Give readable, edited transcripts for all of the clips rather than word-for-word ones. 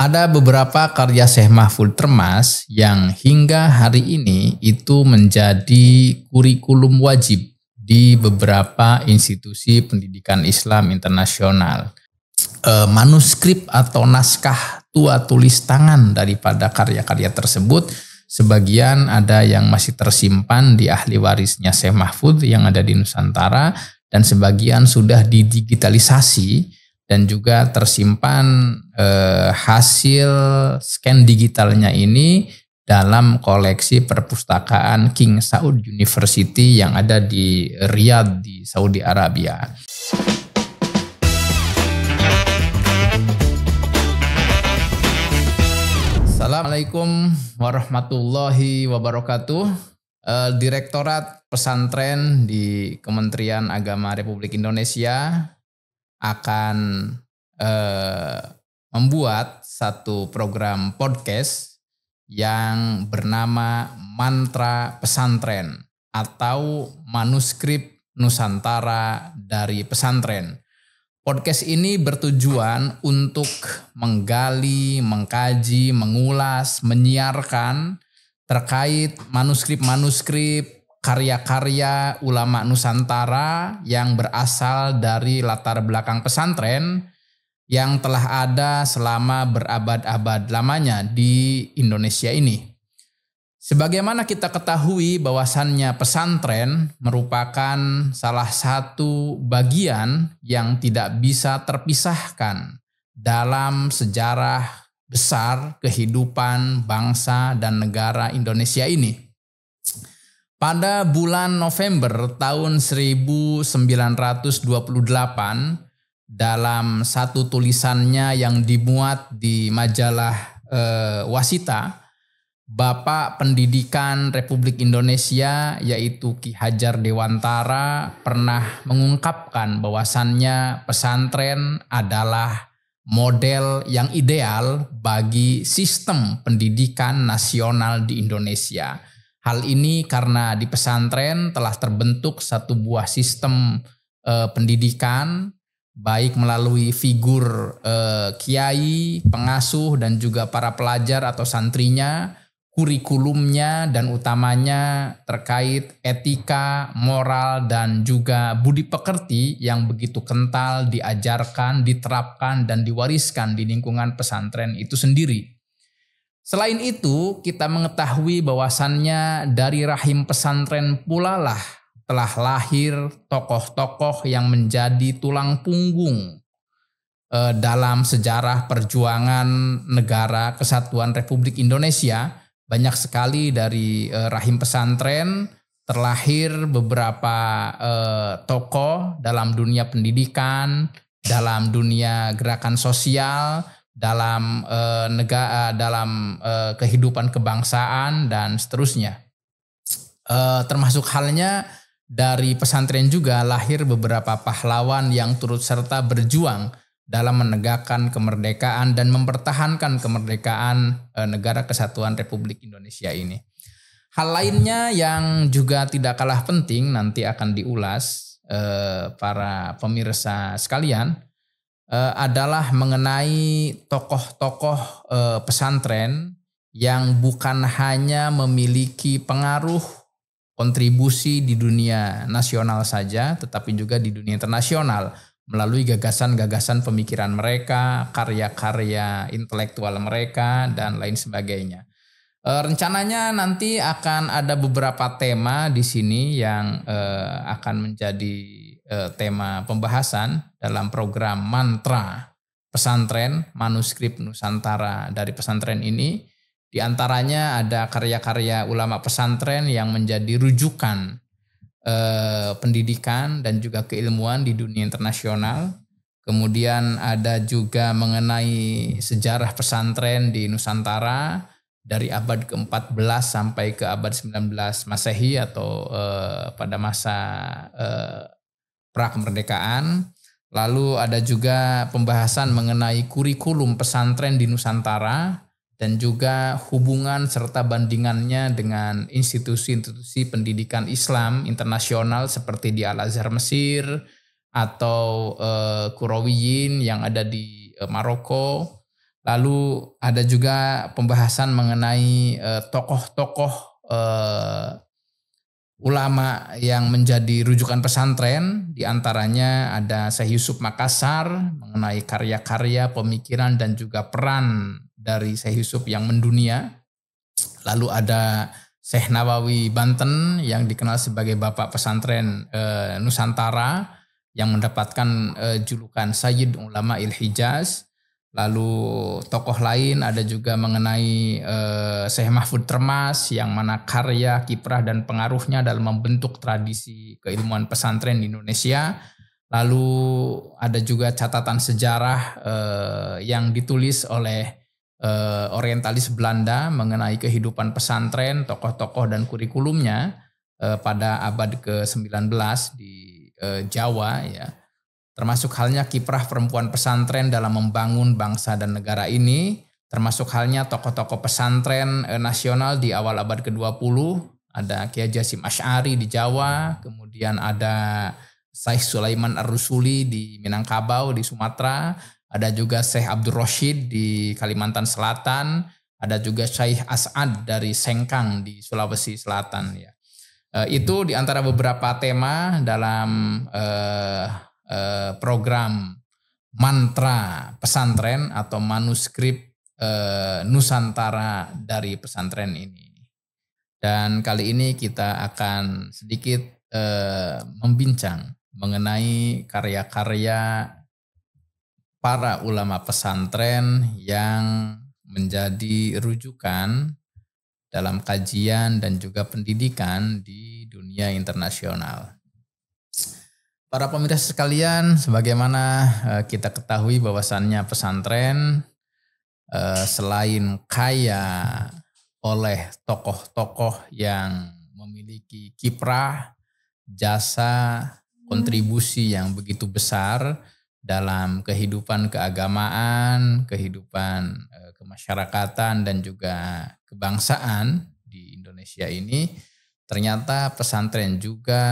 Ada beberapa karya Syekh Mahfudz Termas yang hingga hari ini itu menjadi kurikulum wajib di beberapa institusi pendidikan Islam internasional. Manuskrip atau naskah tua tulis tangan daripada karya-karya tersebut, sebagian ada yang masih tersimpan di ahli warisnya Syekh Mahfudz yang ada di Nusantara, dan sebagian sudah didigitalisasi dan juga tersimpan hasil scan digitalnya ini dalam koleksi perpustakaan King Saud University yang ada di Riyadh di Saudi Arabia. Assalamualaikum warahmatullahi wabarakatuh. Direktorat Pesantren di Kementerian Agama Republik Indonesia akan membuat satu program podcast yang bernama Mantra Pesantren atau Manuskrip Nusantara dari Pesantren. Podcast ini bertujuan untuk menggali, mengkaji, mengulas, menyiarkan terkait manuskrip-manuskrip karya-karya ulama Nusantara yang berasal dari latar belakang pesantren yang telah ada selama berabad-abad lamanya di Indonesia ini. Sebagaimana kita ketahui bahwasannya pesantren merupakan salah satu bagian yang tidak bisa terpisahkan dalam sejarah besar kehidupan bangsa dan negara Indonesia ini. Pada bulan November tahun 1928, dalam satu tulisannya yang dimuat di majalah Wasita, Bapak Pendidikan Republik Indonesia yaitu Ki Hajar Dewantara pernah mengungkapkan bahwasannya pesantren adalah model yang ideal bagi sistem pendidikan nasional di Indonesia. Hal ini karena di pesantren telah terbentuk satu buah sistem pendidikan, baik melalui figur kiai, pengasuh, dan juga para pelajar atau santrinya, kurikulumnya dan utamanya terkait etika, moral, dan juga budi pekerti yang begitu kental diajarkan, diterapkan, dan diwariskan di lingkungan pesantren itu sendiri. Selain itu, kita mengetahui bahwasannya dari rahim pesantren pula lah telah lahir tokoh-tokoh yang menjadi tulang punggung dalam sejarah perjuangan negara kesatuan Republik Indonesia. Banyak sekali dari rahim pesantren terlahir beberapa tokoh dalam dunia pendidikan, dalam dunia gerakan sosial, dalam kehidupan kebangsaan dan seterusnya. Termasuk halnya dari pesantren juga lahir beberapa pahlawan yang turut serta berjuang dalam menegakkan kemerdekaan dan mempertahankan kemerdekaan negara kesatuan Republik Indonesia ini. Hal lainnya yang juga tidak kalah penting nanti akan diulas para pemirsa sekalian adalah mengenai tokoh-tokoh pesantren yang bukan hanya memiliki pengaruh kontribusi di dunia nasional saja, tetapi juga di dunia internasional melalui gagasan-gagasan pemikiran mereka, karya-karya intelektual mereka, dan lain sebagainya. Rencananya nanti akan ada beberapa tema di sini yang akan menjadi tema pembahasan dalam program Mantra Pesantren Manuskrip Nusantara dari pesantren ini. Di antaranya ada karya-karya ulama pesantren yang menjadi rujukan pendidikan dan juga keilmuan di dunia internasional. Kemudian ada juga mengenai sejarah pesantren di Nusantara dari abad ke-14 sampai ke abad 19 Masehi atau pada masa pra-kemerdekaan. Lalu ada juga pembahasan mengenai kurikulum pesantren di Nusantara dan juga hubungan serta bandingannya dengan institusi-institusi pendidikan Islam internasional seperti di Al-Azhar Mesir atau Qurawiyin yang ada di Maroko. Lalu ada juga pembahasan mengenai tokoh-tokoh ulama yang menjadi rujukan pesantren, di antaranya ada Syekh Yusuf Makassar mengenai karya-karya, pemikiran dan juga peran dari Syekh Yusuf yang mendunia. Lalu ada Syekh Nawawi Banten yang dikenal sebagai Bapak Pesantren Nusantara yang mendapatkan julukan Sayyid Ulama Il-Hijaz. Lalu tokoh lain ada juga mengenai Syekh Mahfud Termas yang mana karya, kiprah dan pengaruhnya dalam membentuk tradisi keilmuan pesantren di Indonesia. Lalu ada juga catatan sejarah yang ditulis oleh orientalis Belanda mengenai kehidupan pesantren, tokoh-tokoh dan kurikulumnya pada abad ke-19 di Jawa ya. Termasuk halnya kiprah perempuan pesantren dalam membangun bangsa dan negara ini, termasuk halnya tokoh-tokoh pesantren nasional di awal abad ke-20, ada Kiai Jasim Asy'ari di Jawa, kemudian ada Syekh Sulaiman Ar-Rusuli di Minangkabau di Sumatera, ada juga Syekh Abdul Rashid di Kalimantan Selatan, ada juga Syekh As'ad dari Sengkang di Sulawesi Selatan ya. Itu di antara beberapa tema dalam program mantra pesantren atau manuskrip Nusantara dari pesantren ini. Dan kali ini kita akan sedikit membincang mengenai karya-karya para ulama pesantren yang menjadi rujukan dalam kajian dan juga pendidikan di dunia internasional. Para pemirsa sekalian, sebagaimana kita ketahui bahwasannya pesantren selain kaya oleh tokoh-tokoh yang memiliki kiprah, jasa, kontribusi yang begitu besar dalam kehidupan keagamaan, kehidupan kemasyarakatan dan juga kebangsaan di Indonesia ini, ternyata pesantren juga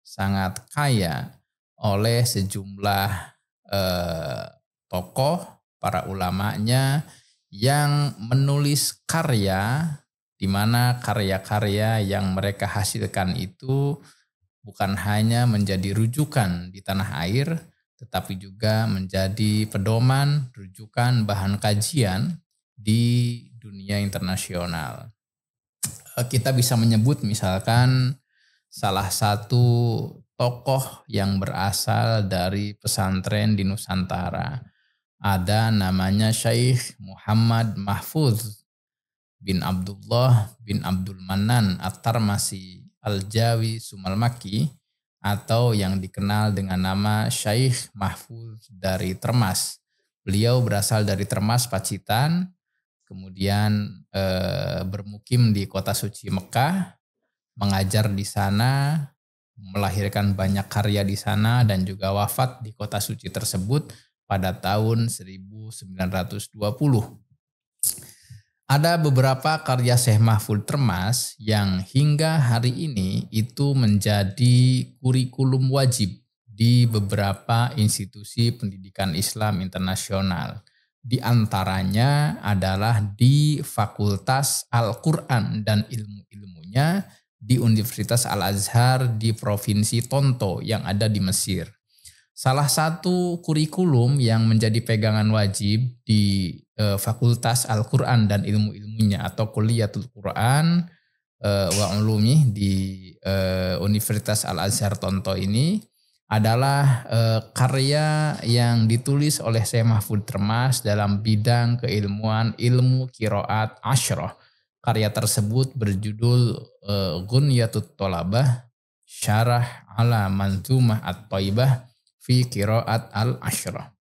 sangat kaya oleh sejumlah tokoh, para ulamanya yang menulis karya di mana karya-karya yang mereka hasilkan itu bukan hanya menjadi rujukan di tanah air, tetapi juga menjadi pedoman, rujukan, bahan kajian di dunia internasional. Kita bisa menyebut misalkan salah satu tokoh yang berasal dari pesantren di Nusantara. Ada namanya Syekh Muhammad Mahfuz bin Abdullah bin Abdul Manan At-Tarmasi Al-Jawi Sumalmaki atau yang dikenal dengan nama Syekh Mahfuz dari Termas. Beliau berasal dari Termas, Pacitan, kemudian bermukim di kota suci Mekah, mengajar di sana, melahirkan banyak karya di sana dan juga wafat di kota suci tersebut pada tahun 1920. Ada beberapa karya Syekh Mahfud Termas yang hingga hari ini itu menjadi kurikulum wajib di beberapa institusi pendidikan Islam internasional. Di antaranya adalah di Fakultas Al-Quran dan ilmu-ilmunya di Universitas Al-Azhar di Provinsi Tonto yang ada di Mesir. Salah satu kurikulum yang menjadi pegangan wajib di Fakultas Al-Quran dan ilmu-ilmunya atau Kuliyatul Quran wa Ulumi di Universitas Al-Azhar Tonto ini adalah karya yang ditulis oleh Syekh Mahfud Termas dalam bidang keilmuan ilmu qiraat asyrah. Karya tersebut berjudul Ghunyatut Thalabah Syarah ala Manzumah At-Thaibah fi Qiraat al-Asyrah.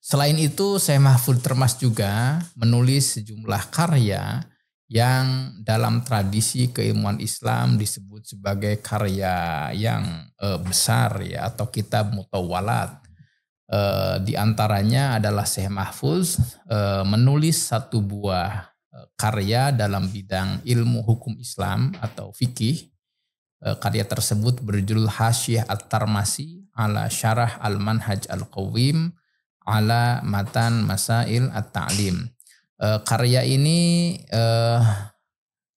Selain itu, Syekh Mahfud Termas juga menulis sejumlah karya yang dalam tradisi keilmuan Islam disebut sebagai karya yang besar ya atau kitab mutawalat. Di antaranya adalah Syekh Mahfuz menulis satu buah karya dalam bidang ilmu hukum Islam atau fikih. Karya tersebut berjudul Hasyiyah At-Tarmasi ala Syarah Al-Manhaj Al-Qawim ala matan masail at-ta'lim. Karya ini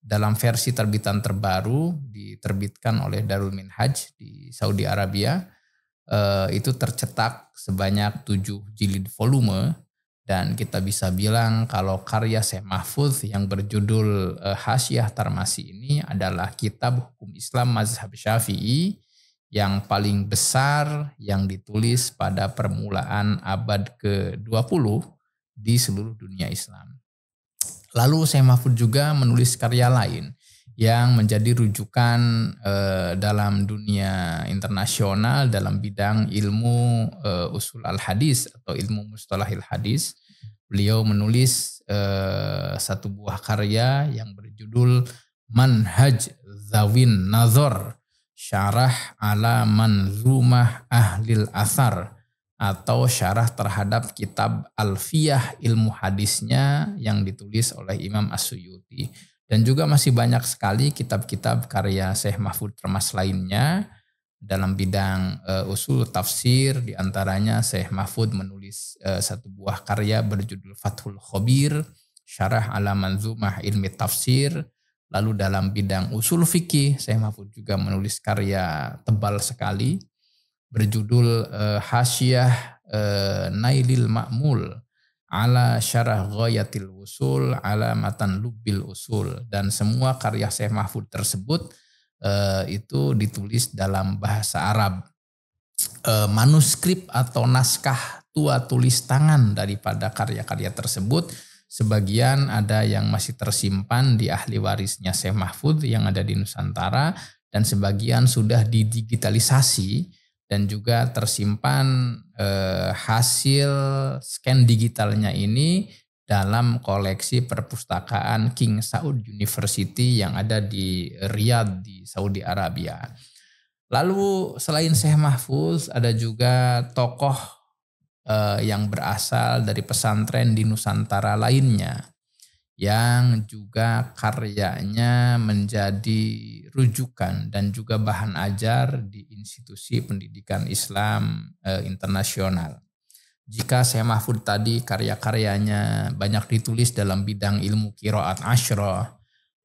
dalam versi terbitan terbaru diterbitkan oleh Darul Minhaj di Saudi Arabia. Itu tercetak sebanyak 7 jilid volume, dan kita bisa bilang kalau karya Syekh Mahfudz yang berjudul Hasyiah Tarmasi ini adalah kitab hukum Islam mazhab Syafi'i yang paling besar yang ditulis pada permulaan abad ke-20 di seluruh dunia Islam. Lalu Syekh Mahfudz juga menulis karya lain yang menjadi rujukan dalam dunia internasional dalam bidang ilmu usul al-hadis atau ilmu mustalahil hadis. Beliau menulis satu buah karya yang berjudul Manhaj Zawin Nazar Syarah ala Manzumah Ahlil Athar, atau syarah terhadap kitab Alfiyah ilmu hadisnya yang ditulis oleh Imam As-Suyuti. Dan juga masih banyak sekali kitab-kitab karya Syekh Mahfudz Termas lainnya dalam bidang usul tafsir. Di antaranya Syekh Mahfudz menulis satu buah karya berjudul Fathul Khabir, syarah ala Manzumah ilmi tafsir. Lalu dalam bidang usul fikih, Syekh Mahfudz juga menulis karya tebal sekali berjudul Hasyiah Nailil Ma'mul ala Syarah Ghayatil Wusul ala Matan Lubbil Usul. Dan semua karya Syekh Mahfudz tersebut itu ditulis dalam bahasa Arab. Manuskrip atau naskah tua tulis tangan daripada karya-karya tersebut sebagian ada yang masih tersimpan di ahli warisnya Syekh Mahfudz yang ada di Nusantara, dan sebagian sudah didigitalisasi dan juga tersimpan hasil scan digitalnya ini dalam koleksi perpustakaan King Saud University yang ada di Riyadh di Saudi Arabia. Lalu selain Syekh Mahfudz ada juga tokoh yang berasal dari pesantren di Nusantara lainnya yang juga karyanya menjadi rujukan dan juga bahan ajar di institusi pendidikan Islam internasional. Jika Syekh Mahfudz tadi karya-karyanya banyak ditulis dalam bidang ilmu qiraat asyrah,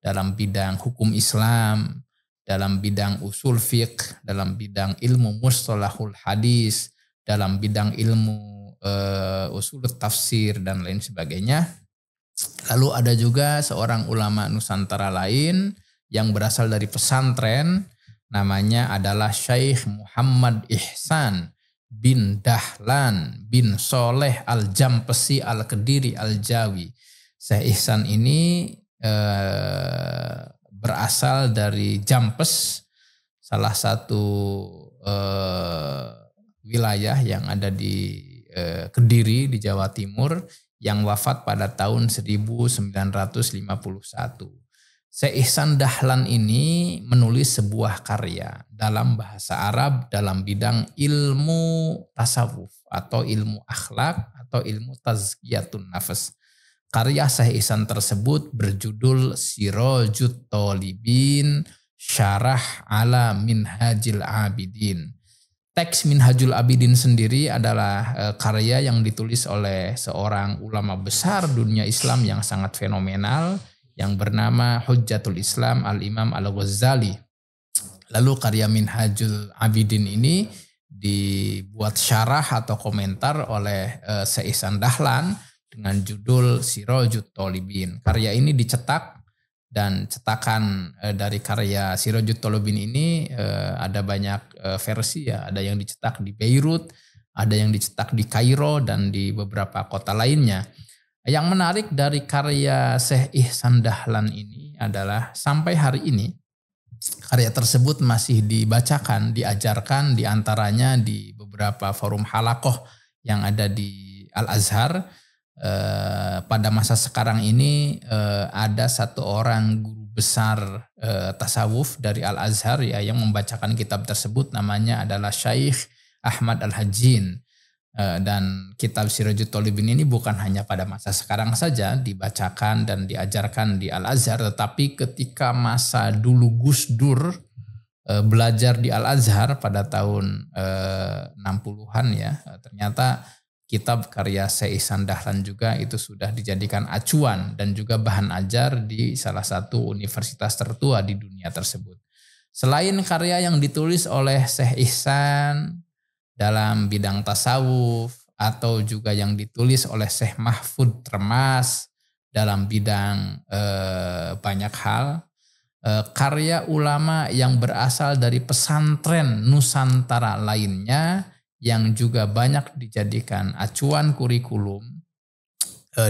dalam bidang hukum Islam, dalam bidang usul fiqh, dalam bidang ilmu mustalahul hadis, dalam bidang ilmu usul tafsir dan lain sebagainya. Lalu ada juga seorang ulama Nusantara lain yang berasal dari pesantren, namanya adalah Syekh Muhammad Ihsan bin Dahlan bin Soleh Al-Jampesi Al-Kediri Al-Jawi. Syekh Ihsan ini berasal dari Jampes, salah satu wilayah yang ada di Kediri di Jawa Timur, yang wafat pada tahun 1951. Syekh Ihsan Dahlan ini menulis sebuah karya dalam bahasa Arab dalam bidang ilmu tasawuf atau ilmu akhlak atau ilmu tazkiyatun nafas. Karya Syekh Ihsan tersebut berjudul Sirajut Thalibin Syarah ala Minhajil Abidin. Teks Minhajul Abidin sendiri adalah karya yang ditulis oleh seorang ulama besar dunia Islam yang sangat fenomenal yang bernama Hujjatul Islam Al-Imam Al-Ghazali. Lalu karya Minhajul Abidin ini dibuat syarah atau komentar oleh Syekh Ihsan Dahlan dengan judul Sirajut Thalibin. Karya ini dicetak, dan cetakan dari karya Sirajut Thalibin ini ada banyak versi ya. Ada yang dicetak di Beirut, ada yang dicetak di Kairo dan di beberapa kota lainnya. Yang menarik dari karya Syekh Ihsan Dahlan ini adalah sampai hari ini karya tersebut masih dibacakan, diajarkan diantaranya di beberapa forum halakoh yang ada di Al-Azhar. Pada masa sekarang ini ada satu orang guru besar tasawuf dari Al-Azhar ya yang membacakan kitab tersebut, namanya adalah Syekh Ahmad Al-Hajjin. Dan kitab Sirajut Thalibin ini bukan hanya pada masa sekarang saja dibacakan dan diajarkan di Al-Azhar, tetapi ketika masa dulu Gus Dur belajar di Al-Azhar pada tahun 60-an ya, ternyata kitab karya Syekh Ihsan Dahlan juga itu sudah dijadikan acuan dan juga bahan ajar di salah satu universitas tertua di dunia tersebut. Selain karya yang ditulis oleh Syekh Ihsan dalam bidang tasawuf atau juga yang ditulis oleh Syekh Mahfud Termas dalam bidang banyak hal, karya ulama yang berasal dari pesantren Nusantara lainnya yang juga banyak dijadikan acuan kurikulum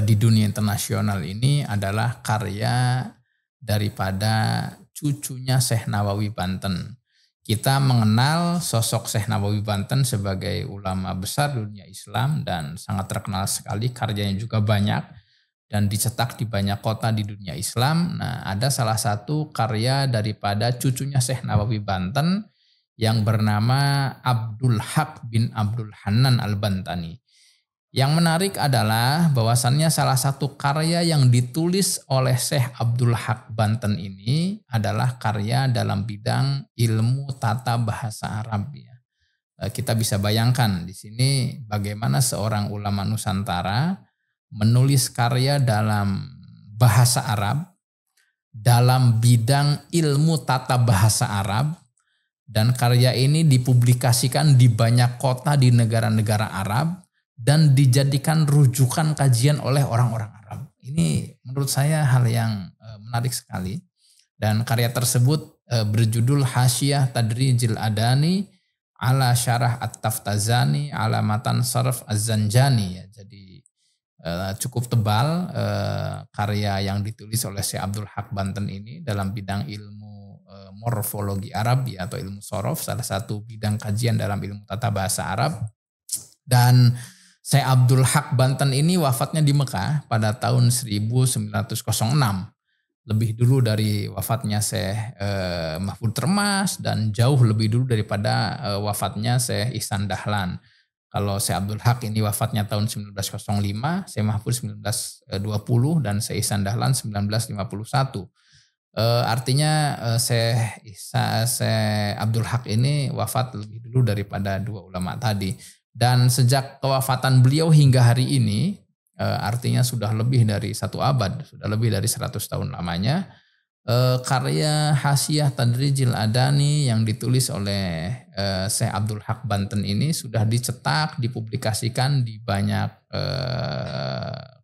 di dunia internasional ini adalah karya daripada cucunya Syekh Nawawi Banten. Kita mengenal sosok Syekh Nawawi Banten sebagai ulama besar dunia Islam dan sangat terkenal sekali, karyanya juga banyak dan dicetak di banyak kota di dunia Islam. Nah, ada salah satu karya daripada cucunya Syekh Nawawi Banten yang bernama Abdul Haq bin Abdul Hanan Al-Bantani. Yang menarik adalah bahwasannya salah satu karya yang ditulis oleh Syekh Abdul Haq Banten ini adalah karya dalam bidang ilmu tata bahasa Arab ya. Kita bisa bayangkan di sini bagaimana seorang ulama Nusantara menulis karya dalam bahasa Arab, dalam bidang ilmu tata bahasa Arab, dan karya ini dipublikasikan di banyak kota di negara-negara Arab dan dijadikan rujukan kajian oleh orang-orang Arab. Ini menurut saya hal yang menarik sekali. Dan karya tersebut berjudul Hasyiah Tadrijil Adani ala Syarah At-Taftazani ala Matan Sarf Az-Zanjani ya. Jadi cukup tebal karya yang ditulis oleh Syekh Abdul Haq Banten ini dalam bidang ilmu morfologi Arab ya, atau ilmu sorof, salah satu bidang kajian dalam ilmu tata bahasa Arab. Dan Syekh Abdul Haq Banten ini wafatnya di Mekah pada tahun 1906, lebih dulu dari wafatnya Syekh Mahfud Termas dan jauh lebih dulu daripada wafatnya Syekh Ihsan Dahlan. Kalau Syekh Abdul Haq ini wafatnya tahun 1905, Syekh Mahfud 1920 dan Syekh Ihsan Dahlan 1951. Artinya Syekh Abdul Haq ini wafat lebih dulu daripada dua ulama tadi. Dan sejak kewafatan beliau hingga hari ini, artinya sudah lebih dari 1 abad, sudah lebih dari 100 tahun lamanya, karya Hasyiah Tadrijil Adani yang ditulis oleh Syekh Abdul Haq Banten ini sudah dicetak, dipublikasikan di banyak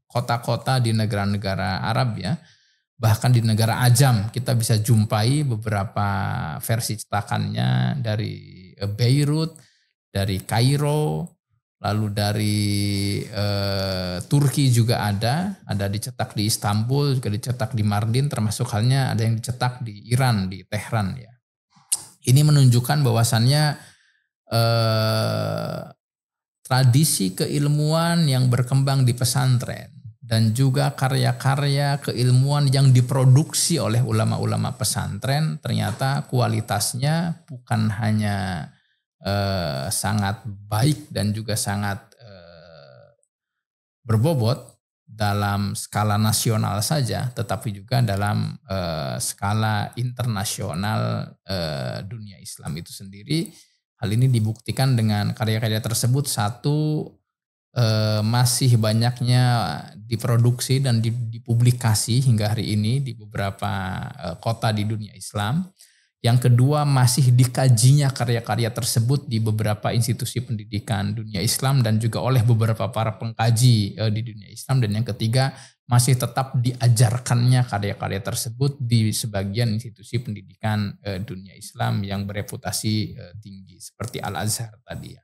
kota-kota di negara-negara Arab ya. Bahkan di negara Ajam kita bisa jumpai beberapa versi cetakannya dari Beirut, dari Kairo, lalu dari Turki juga ada dicetak di Istanbul, juga dicetak di Mardin, termasuk halnya ada yang dicetak di Iran, di Tehran ya. Ini menunjukkan bahwasannya tradisi keilmuan yang berkembang di pesantren dan juga karya-karya keilmuan yang diproduksi oleh ulama-ulama pesantren ternyata kualitasnya bukan hanya sangat baik dan juga sangat berbobot dalam skala nasional saja, tetapi juga dalam skala internasional dunia Islam itu sendiri. Hal ini dibuktikan dengan karya-karya tersebut. Satu, masih banyaknya diproduksi dan dipublikasi hingga hari ini di beberapa kota di dunia Islam. Yang kedua, masih dikajinya karya-karya tersebut di beberapa institusi pendidikan dunia Islam dan juga oleh beberapa para pengkaji di dunia Islam. Dan yang ketiga, masih tetap diajarkannya karya-karya tersebut di sebagian institusi pendidikan dunia Islam yang bereputasi tinggi seperti Al-Azhar tadi ya.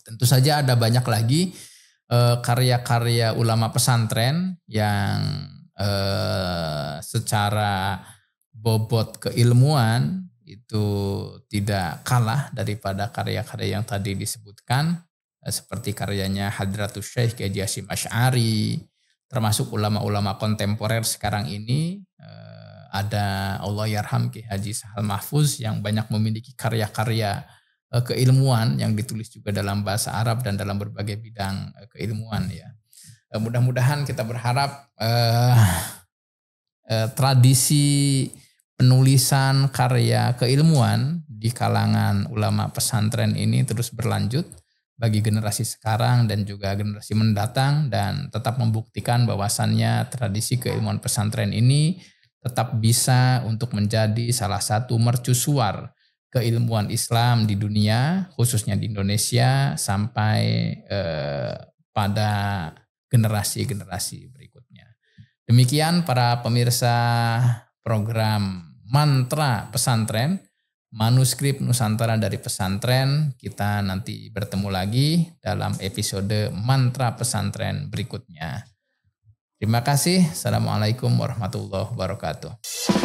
Tentu saja ada banyak lagi karya-karya ulama pesantren yang secara bobot keilmuan itu tidak kalah daripada karya-karya yang tadi disebutkan, seperti karyanya Hadratus Syekh Kiai Hasyim Asy'ari, termasuk ulama-ulama kontemporer sekarang ini. Ada Allahyarham Kiai Haji Sahal Mahfuz yang banyak memiliki karya-karya keilmuan yang ditulis juga dalam bahasa Arab dan dalam berbagai bidang keilmuan ya. Mudah-mudahan kita berharap tradisi penulisan karya keilmuan di kalangan ulama pesantren ini terus berlanjut bagi generasi sekarang dan juga generasi mendatang, dan tetap membuktikan bahwasannya tradisi keilmuan pesantren ini tetap bisa untuk menjadi salah satu mercusuar keilmuan Islam di dunia, khususnya di Indonesia, sampai pada generasi-generasi berikutnya. Demikian para pemirsa program Mantra Pesantren, manuskrip Nusantara dari pesantren. Kita nanti bertemu lagi dalam episode Mantra Pesantren berikutnya. Terima kasih. Assalamualaikum warahmatullahi wabarakatuh.